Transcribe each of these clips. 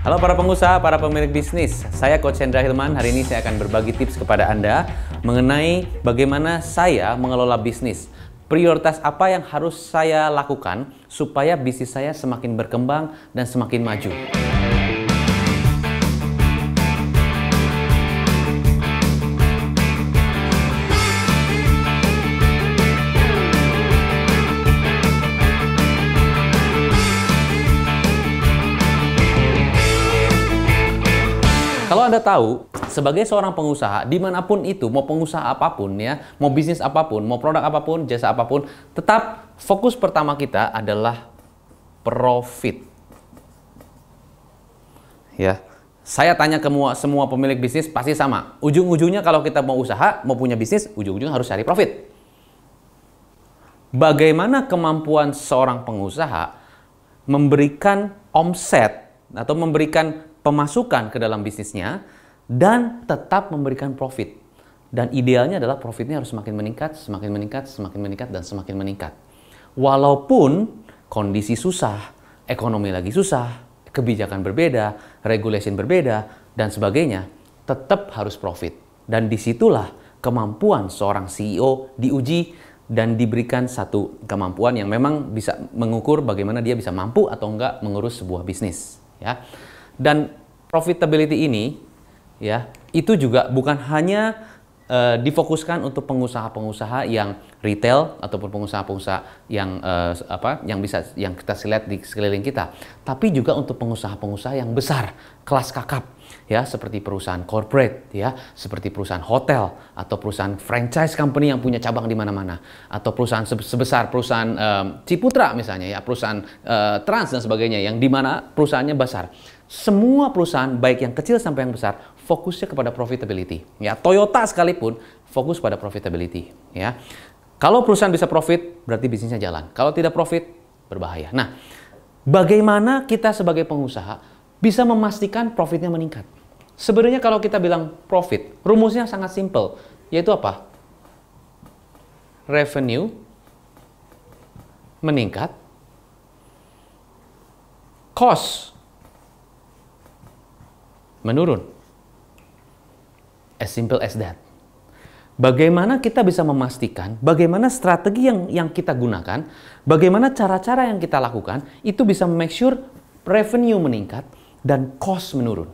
Halo para pengusaha, para pemilik bisnis. Saya Coach Hendra Hilman. Hari ini saya akan berbagi tips kepada Anda mengenai bagaimana saya mengelola bisnis. Prioritas apa yang harus saya lakukan supaya bisnis saya semakin berkembang dan semakin maju. Kalau Anda tahu, sebagai seorang pengusaha, dimanapun itu, mau pengusaha apapun ya, mau bisnis apapun, mau produk apapun, jasa apapun, tetap fokus pertama kita adalah profit. Ya, saya tanya ke semua pemilik bisnis pasti sama. Ujung-ujungnya kalau kita mau usaha, mau punya bisnis, ujung-ujungnya harus cari profit. Bagaimana kemampuan seorang pengusaha memberikan omset atau memberikan pemasukan ke dalam bisnisnya dan tetap memberikan profit. Dan idealnya adalah profitnya harus semakin meningkat, semakin meningkat, semakin meningkat, dan semakin meningkat. Walaupun kondisi susah, ekonomi lagi susah, kebijakan berbeda, regulation berbeda, dan sebagainya, tetap harus profit. Dan disitulah kemampuan seorang CEO diuji dan diberikan satu kemampuan yang memang bisa mengukur bagaimana dia bisa mampu atau enggak mengurus sebuah bisnis. Ya. Dan profitability ini ya, itu juga bukan hanya difokuskan untuk pengusaha-pengusaha yang retail ataupun pengusaha-pengusaha yang yang kita lihat di sekeliling kita, tapi juga untuk pengusaha-pengusaha yang besar, kelas kakap ya, seperti perusahaan corporate ya, seperti perusahaan hotel atau perusahaan franchise company yang punya cabang di mana-mana, atau perusahaan sebesar perusahaan Ciputra misalnya ya, perusahaan Trans dan sebagainya yang dimana perusahaannya besar. Semua perusahaan baik yang kecil sampai yang besar fokusnya kepada profitability. Ya, Toyota sekalipun fokus pada profitability. Ya, kalau perusahaan bisa profit berarti bisnisnya jalan. Kalau tidak profit berbahaya. Nah, bagaimana kita sebagai pengusaha bisa memastikan profitnya meningkat? Sebenarnya kalau kita bilang profit, rumusnya sangat simple, yaitu apa? Revenue meningkat, cost menurun. As simple as that. Bagaimana kita bisa memastikan, bagaimana strategi yang kita gunakan, bagaimana cara-cara yang kita lakukan, itu bisa make sure revenue meningkat dan cost menurun.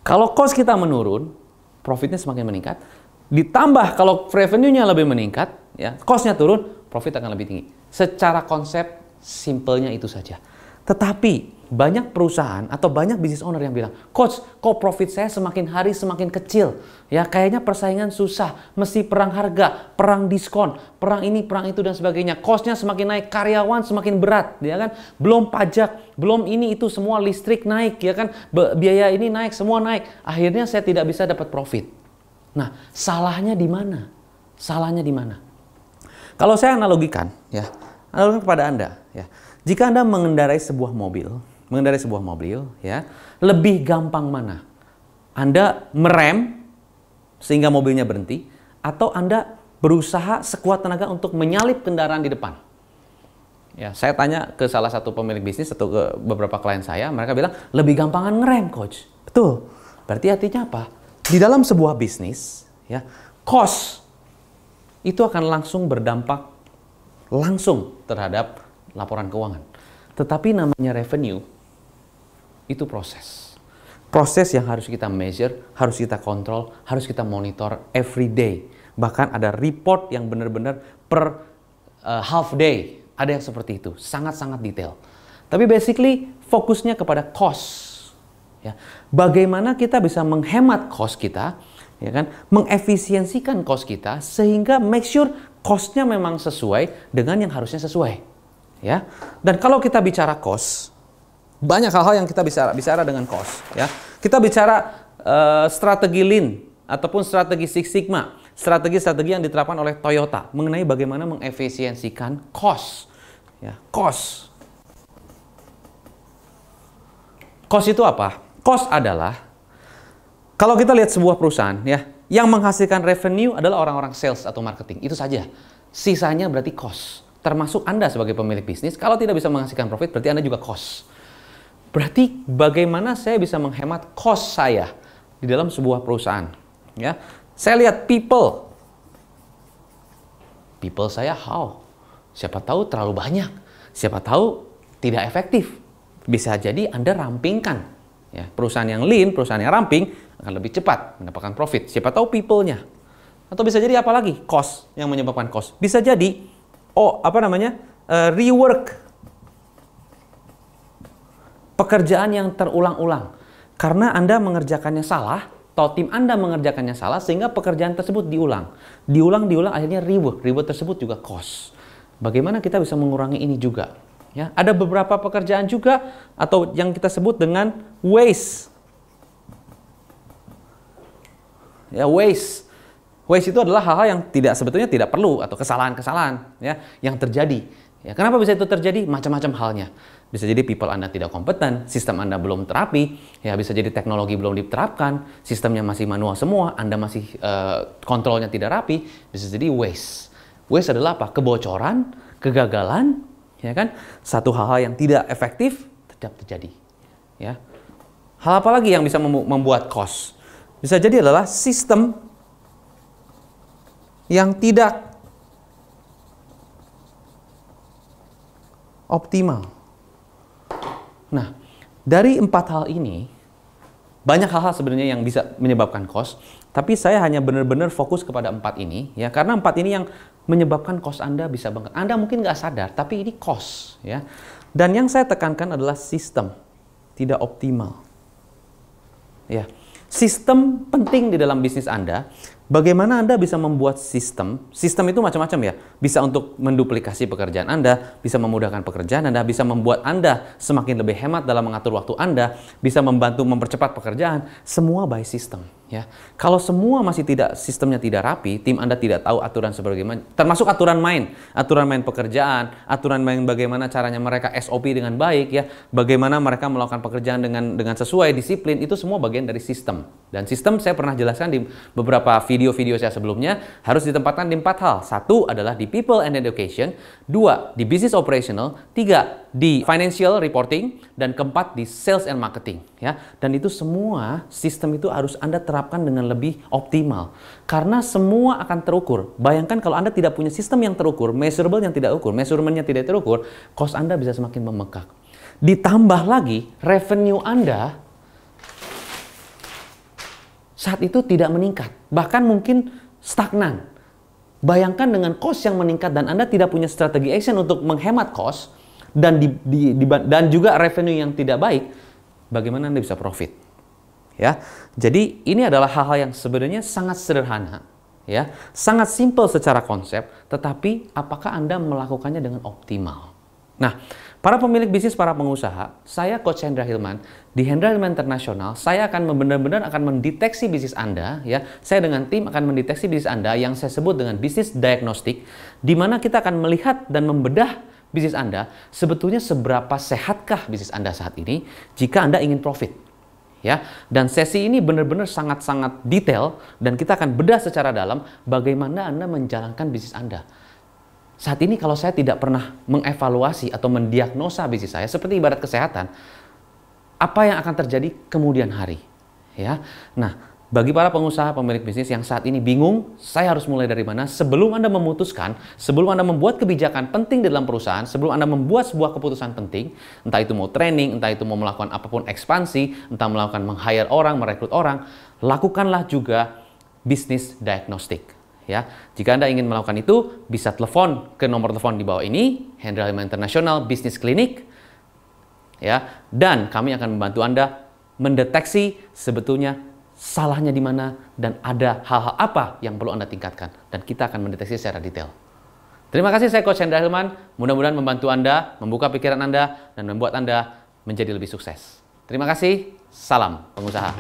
Kalau cost kita menurun, profitnya semakin meningkat. Ditambah kalau revenue-nya lebih meningkat, ya, cost-nya turun, profit akan lebih tinggi. Secara konsep, simpelnya itu saja. Tetapi banyak perusahaan atau banyak business owner yang bilang, Coach, kok profit saya semakin hari semakin kecil? Ya, kayaknya persaingan susah, mesti perang harga, perang diskon, perang ini, perang itu, dan sebagainya. Cost-nya semakin naik, karyawan semakin berat, ya kan? Belum pajak, belum ini itu, semua listrik naik, ya kan? Biaya ini naik, semua naik. Akhirnya saya tidak bisa dapat profit. Nah, salahnya di mana? Salahnya di mana? Kalau saya analogikan, ya, analogikan kepada Anda, ya. Jika Anda mengendarai sebuah mobil, ya, lebih gampang mana? Anda merem sehingga mobilnya berhenti, atau Anda berusaha sekuat tenaga untuk menyalip kendaraan di depan? Ya, saya tanya ke salah satu pemilik bisnis atau ke beberapa klien saya, mereka bilang lebih gampangan ngerem, Coach. Betul. Berarti artinya apa? Di dalam sebuah bisnis, ya, cost itu akan langsung berdampak langsung terhadap laporan keuangan. Tetapi namanya revenue itu proses. Proses yang harus kita measure, harus kita kontrol, harus kita monitor every day. Bahkan ada report yang benar-benar per half day. Ada yang seperti itu, sangat-sangat detail. Tapi basically fokusnya kepada cost. Ya. Bagaimana kita bisa menghemat cost kita, ya kan? Mengefisiensikan cost kita sehingga make sure cost-nya memang sesuai dengan yang harusnya sesuai. Ya, dan kalau kita bicara cost, banyak hal-hal yang kita bicara dengan cost. Ya, kita bicara strategi Lean ataupun strategi Six Sigma, strategi-strategi yang diterapkan oleh Toyota mengenai bagaimana mengefisiensikan cost. Ya, cost. Cost itu apa? Cost adalah kalau kita lihat sebuah perusahaan, ya, yang menghasilkan revenue adalah orang-orang sales atau marketing, itu saja. Sisanya berarti cost. Termasuk Anda sebagai pemilik bisnis, kalau tidak bisa menghasilkan profit, berarti Anda juga cost. Berarti bagaimana saya bisa menghemat cost saya di dalam sebuah perusahaan? Ya, saya lihat people saya how? Siapa tahu terlalu banyak, siapa tahu tidak efektif. Bisa jadi Anda rampingkan. Ya, perusahaan yang lean, perusahaan yang ramping akan lebih cepat mendapatkan profit. Siapa tahu people-nya. Atau bisa jadi apa lagi? Cost yang menyebabkan cost. Bisa jadi rework. Pekerjaan yang terulang-ulang. Karena Anda mengerjakannya salah, atau tim Anda mengerjakannya salah, sehingga pekerjaan tersebut diulang. Diulang, akhirnya rework. Rework tersebut juga cost. Bagaimana kita bisa mengurangi ini juga? Ya, ada beberapa pekerjaan juga, atau yang kita sebut dengan waste. Ya, waste. Waste itu adalah hal-hal yang sebetulnya tidak perlu, atau kesalahan-kesalahan ya yang terjadi. Ya, kenapa bisa itu terjadi? Macam-macam halnya. Bisa jadi people Anda tidak kompeten, sistem Anda belum terapi, ya bisa jadi teknologi belum diterapkan, sistemnya masih manual semua, Anda masih kontrolnya tidak rapi, bisa jadi waste. Waste adalah apa? Kebocoran, kegagalan, ya kan? Satu hal-hal yang tidak efektif tetap terjadi. Ya. Hal apa lagi yang bisa membuat cost? Bisa jadi adalah sistem yang tidak optimal. Nah, dari 4 hal ini, banyak hal-hal sebenarnya yang bisa menyebabkan cost, tapi saya hanya benar-benar fokus kepada 4 ini, ya, karena 4 ini yang menyebabkan cost Anda bisa bengkak. Anda mungkin nggak sadar, tapi ini cost, ya. Dan yang saya tekankan adalah sistem tidak optimal. Ya, sistem penting di dalam bisnis Anda. Bagaimana Anda bisa membuat sistem? Sistem itu macam-macam ya. Bisa untuk menduplikasi pekerjaan Anda, bisa memudahkan pekerjaan Anda, bisa membuat Anda semakin lebih hemat dalam mengatur waktu Anda, bisa membantu mempercepat pekerjaan. Semua by system. Ya. Kalau semua masih sistemnya tidak rapi, tim Anda tidak tahu aturan sebagaimana, termasuk aturan main pekerjaan, aturan main bagaimana caranya mereka SOP dengan baik, ya, bagaimana mereka melakukan pekerjaan dengan sesuai disiplin, itu semua bagian dari sistem. Dan sistem saya pernah jelaskan di beberapa video-video saya sebelumnya, harus ditempatkan di 4 hal. 1 adalah di people and education, 2 di business operational, 3 di financial reporting, dan keempat di sales and marketing. Ya. Dan itu semua sistem itu harus Anda terapkan dengan lebih optimal. Karena semua akan terukur. Bayangkan kalau Anda tidak punya sistem yang terukur, measurable yang tidak ukur, measurementnya tidak terukur, cost Anda bisa semakin membengkak. Ditambah lagi, revenue Anda saat itu tidak meningkat, bahkan mungkin stagnan. Bayangkan dengan cost yang meningkat dan Anda tidak punya strategi action untuk menghemat cost dan juga revenue yang tidak baik, bagaimana Anda bisa profit? Ya, jadi ini adalah hal-hal yang sebenarnya sangat sederhana, ya, sangat simple secara konsep, tetapi apakah Anda melakukannya dengan optimal? Nah, para pemilik bisnis, para pengusaha, saya Coach Hendra Hilman, di Hendra Hilman International, saya akan benar-benar akan mendeteksi bisnis Anda, ya. Saya dengan tim akan mendeteksi bisnis Anda yang saya sebut dengan bisnis diagnostik, di mana kita akan melihat dan membedah bisnis Anda, sebetulnya seberapa sehatkah bisnis Anda saat ini jika Anda ingin profit. Ya, dan sesi ini benar-benar sangat-sangat detail dan kita akan bedah secara dalam bagaimana Anda menjalankan bisnis Anda. Saat ini kalau saya tidak pernah mengevaluasi atau mendiagnosa bisnis saya seperti ibarat kesehatan, apa yang akan terjadi kemudian hari? Ya. Nah, bagi para pengusaha pemilik bisnis yang saat ini bingung, saya harus mulai dari mana? Sebelum Anda memutuskan, sebelum Anda membuat kebijakan penting di dalam perusahaan, sebelum Anda membuat sebuah keputusan penting, entah itu mau training, entah itu mau melakukan apapun ekspansi, entah melakukan meng-hire orang, merekrut orang, lakukanlah juga bisnis diagnostik. Ya, jika Anda ingin melakukan itu, bisa telepon ke nomor telepon di bawah ini, Hendra Hilman International Business Clinic, ya, dan kami akan membantu Anda mendeteksi sebetulnya salahnya di mana dan ada hal-hal apa yang perlu Anda tingkatkan, dan kita akan mendeteksi secara detail. Terima kasih, saya Coach Hendra Hilman. Mudah-mudahan membantu Anda, membuka pikiran Anda, dan membuat Anda menjadi lebih sukses. Terima kasih, salam pengusaha.